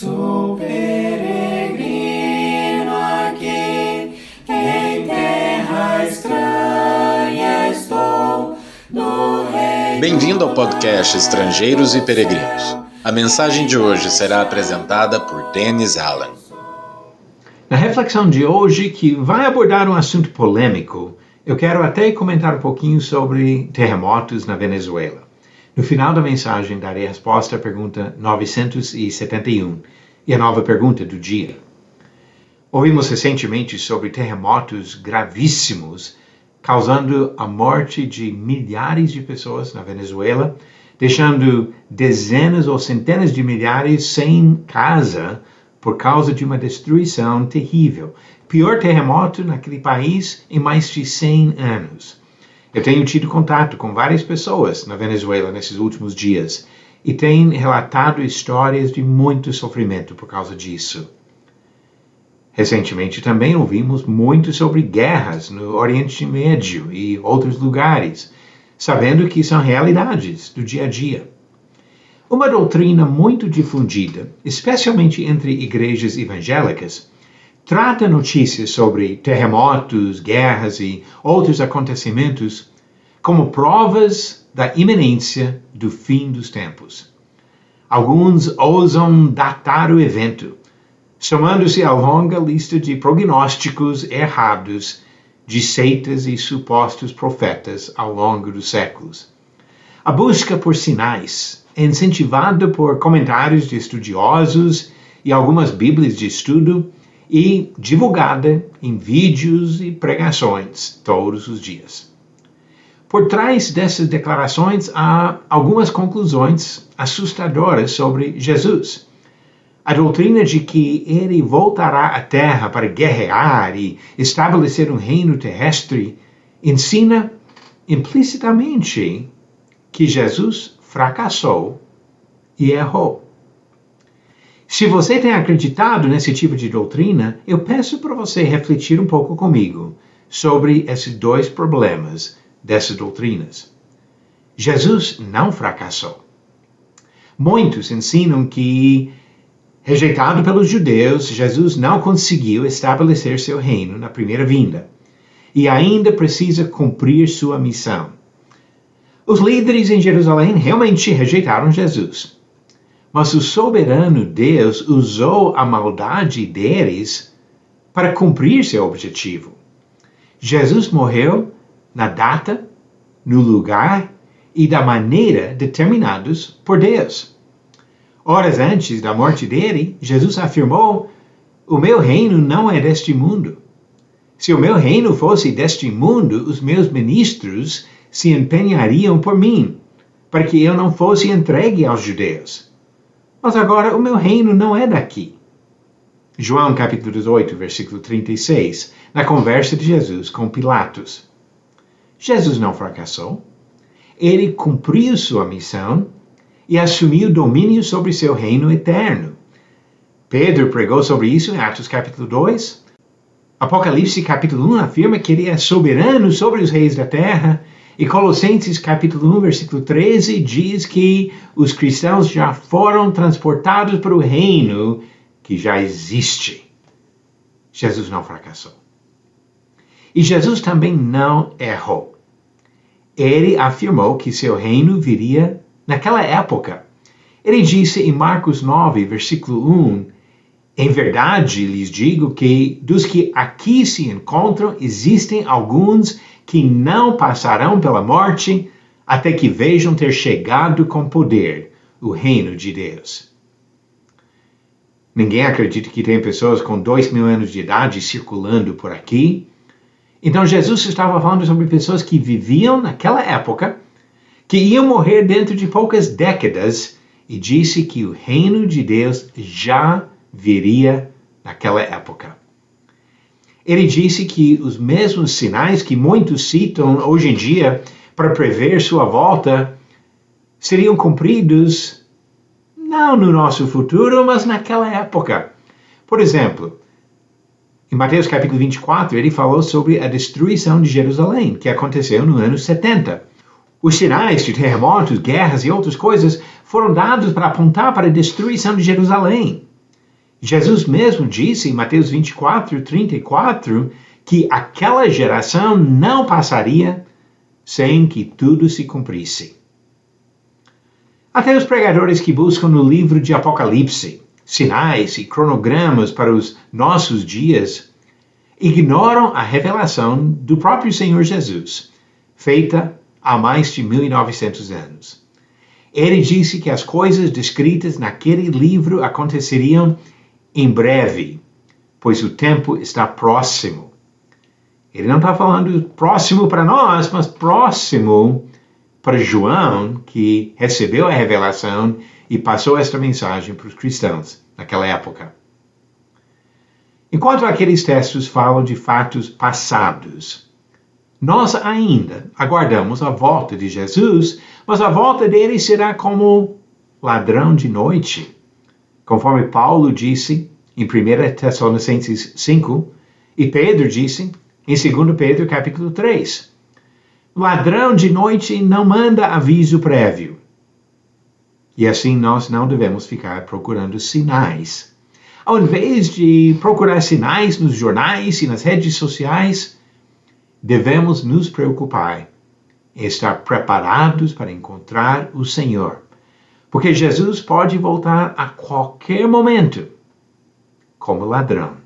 Sou peregrino aqui, em terra estranha estou, no reino... Bem-vindo ao podcast Estrangeiros e Peregrinos. A mensagem de hoje será apresentada por Dennis Allen. Na reflexão de hoje, que vai abordar um assunto polêmico, eu quero até comentar um pouquinho sobre terremotos na Venezuela. No final da mensagem, darei a resposta à pergunta 971 e a nova pergunta do dia. Ouvimos recentemente sobre terremotos gravíssimos, causando a morte de milhares de pessoas na Venezuela, deixando dezenas ou centenas de milhares sem casa por causa de uma destruição terrível. Pior terremoto naquele país em mais de 100 anos. Eu tenho tido contato com várias pessoas na Venezuela nesses últimos dias e têm relatado histórias de muito sofrimento por causa disso. Recentemente também ouvimos muito sobre guerras no Oriente Médio e outros lugares, sabendo que são realidades do dia a dia. Uma doutrina muito difundida, especialmente entre igrejas evangélicas, trata notícias sobre terremotos, guerras e outros acontecimentos como provas da iminência do fim dos tempos. Alguns ousam datar o evento, somando-se à longa lista de prognósticos errados de seitas e supostos profetas ao longo dos séculos. A busca por sinais é incentivada por comentários de estudiosos e algumas bíblias de estudo e divulgada em vídeos e pregações todos os dias. Por trás dessas declarações há algumas conclusões assustadoras sobre Jesus. A doutrina de que ele voltará à Terra para guerrear e estabelecer um reino terrestre ensina implicitamente que Jesus fracassou e errou. Se você tem acreditado nesse tipo de doutrina, eu peço para você refletir um pouco comigo sobre esses dois problemas dessas doutrinas. Jesus não fracassou. Muitos ensinam que, rejeitado pelos judeus, Jesus não conseguiu estabelecer seu reino na primeira vinda e ainda precisa cumprir sua missão. Os líderes em Jerusalém realmente rejeitaram Jesus. Mas o soberano Deus usou a maldade deles para cumprir seu objetivo. Jesus morreu na data, no lugar e da maneira determinados por Deus. Horas antes da morte dele, Jesus afirmou: "O meu reino não é deste mundo. Se o meu reino fosse deste mundo, os meus ministros se empenhariam por mim, para que eu não fosse entregue aos judeus. Mas agora o meu reino não é daqui." João capítulo 18, versículo 36, na conversa de Jesus com Pilatos. Jesus não fracassou. Ele cumpriu sua missão e assumiu domínio sobre seu reino eterno. Pedro pregou sobre isso em Atos capítulo 2. Apocalipse capítulo 1 afirma que ele é soberano sobre os reis da terra. E Colossenses capítulo 1, versículo 13, diz que os cristãos já foram transportados para o reino que já existe. Jesus não fracassou. E Jesus também não errou. Ele afirmou que seu reino viria naquela época. Ele disse em Marcos 9, versículo 1, "Em verdade lhes digo que dos que aqui se encontram existem alguns que não passarão pela morte até que vejam ter chegado com poder o reino de Deus." Ninguém acredita que tem pessoas com 2.000 anos de idade circulando por aqui. Então Jesus estava falando sobre pessoas que viviam naquela época, que iam morrer dentro de poucas décadas, e disse que o reino de Deus já viria naquela época. Ele disse que os mesmos sinais que muitos citam hoje em dia para prever sua volta seriam cumpridos não no nosso futuro, mas naquela época. Por exemplo, em Mateus capítulo 24, ele falou sobre a destruição de Jerusalém, que aconteceu no ano 70. Os sinais de terremotos, guerras e outras coisas foram dados para apontar para a destruição de Jerusalém. Jesus mesmo disse em Mateus 24:34 que aquela geração não passaria sem que tudo se cumprisse. Até os pregadores que buscam no livro de Apocalipse sinais e cronogramas para os nossos dias ignoram a revelação do próprio Senhor Jesus, feita há mais de 1900 anos. Ele disse que as coisas descritas naquele livro aconteceriam em breve, pois o tempo está próximo. Ele não está falando próximo para nós, mas próximo para João, que recebeu a revelação e passou esta mensagem para os cristãos naquela época. Enquanto aqueles textos falam de fatos passados, nós ainda aguardamos a volta de Jesus, mas a volta dele será como ladrão de noite. Conforme Paulo disse em 1 Tessalonicenses 5, e Pedro disse em 2 Pedro capítulo 3. Ladrão de noite não manda aviso prévio. E assim nós não devemos ficar procurando sinais. Ao invés de procurar sinais nos jornais e nas redes sociais, devemos nos preocupar em estar preparados para encontrar o Senhor. Porque Jesus pode voltar a qualquer momento, como ladrão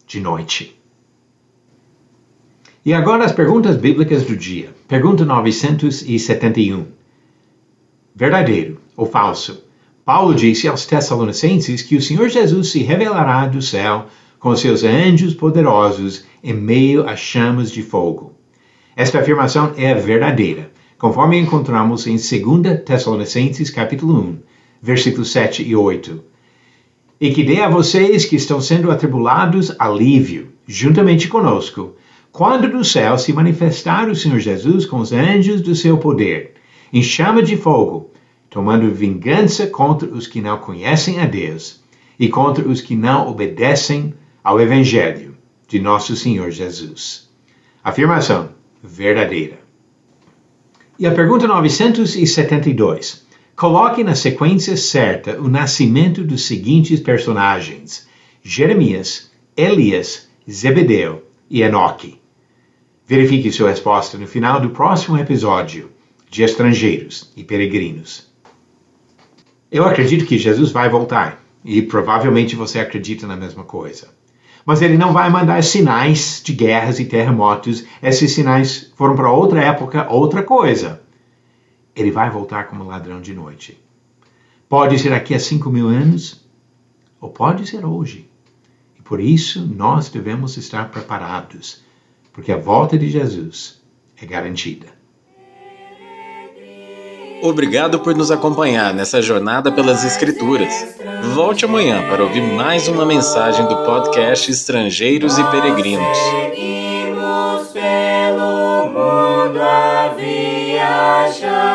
de noite. E agora as perguntas bíblicas do dia. Pergunta 971. Verdadeiro ou falso? Paulo disse aos Tessalonicenses que o Senhor Jesus se revelará do céu com seus anjos poderosos em meio a chamas de fogo. Esta afirmação é verdadeira, conforme encontramos em 2 Tessalonicenses capítulo 1, versículos 7 e 8. E que dê a vocês que estão sendo atribulados alívio, juntamente conosco, quando do céu se manifestar o Senhor Jesus com os anjos do seu poder, em chama de fogo, tomando vingança contra os que não conhecem a Deus e contra os que não obedecem ao Evangelho de nosso Senhor Jesus. Afirmação verdadeira. E a pergunta 972. Coloque na sequência certa o nascimento dos seguintes personagens: Jeremias, Elias, Zebedeu e Enoque. Verifique sua resposta no final do próximo episódio de Estrangeiros e Peregrinos. Eu acredito que Jesus vai voltar, e provavelmente você acredita na mesma coisa. Mas ele não vai mandar sinais de guerras e terremotos. Esses sinais foram para outra época, outra coisa. Ele vai voltar como ladrão de noite. Pode ser daqui a 5.000 anos, ou pode ser hoje. E por isso nós devemos estar preparados, porque a volta de Jesus é garantida. Obrigado por nos acompanhar nessa jornada pelas Escrituras. Volte amanhã para ouvir mais uma mensagem do podcast Estrangeiros e Peregrinos. Seguimos pelo mundo a viajar.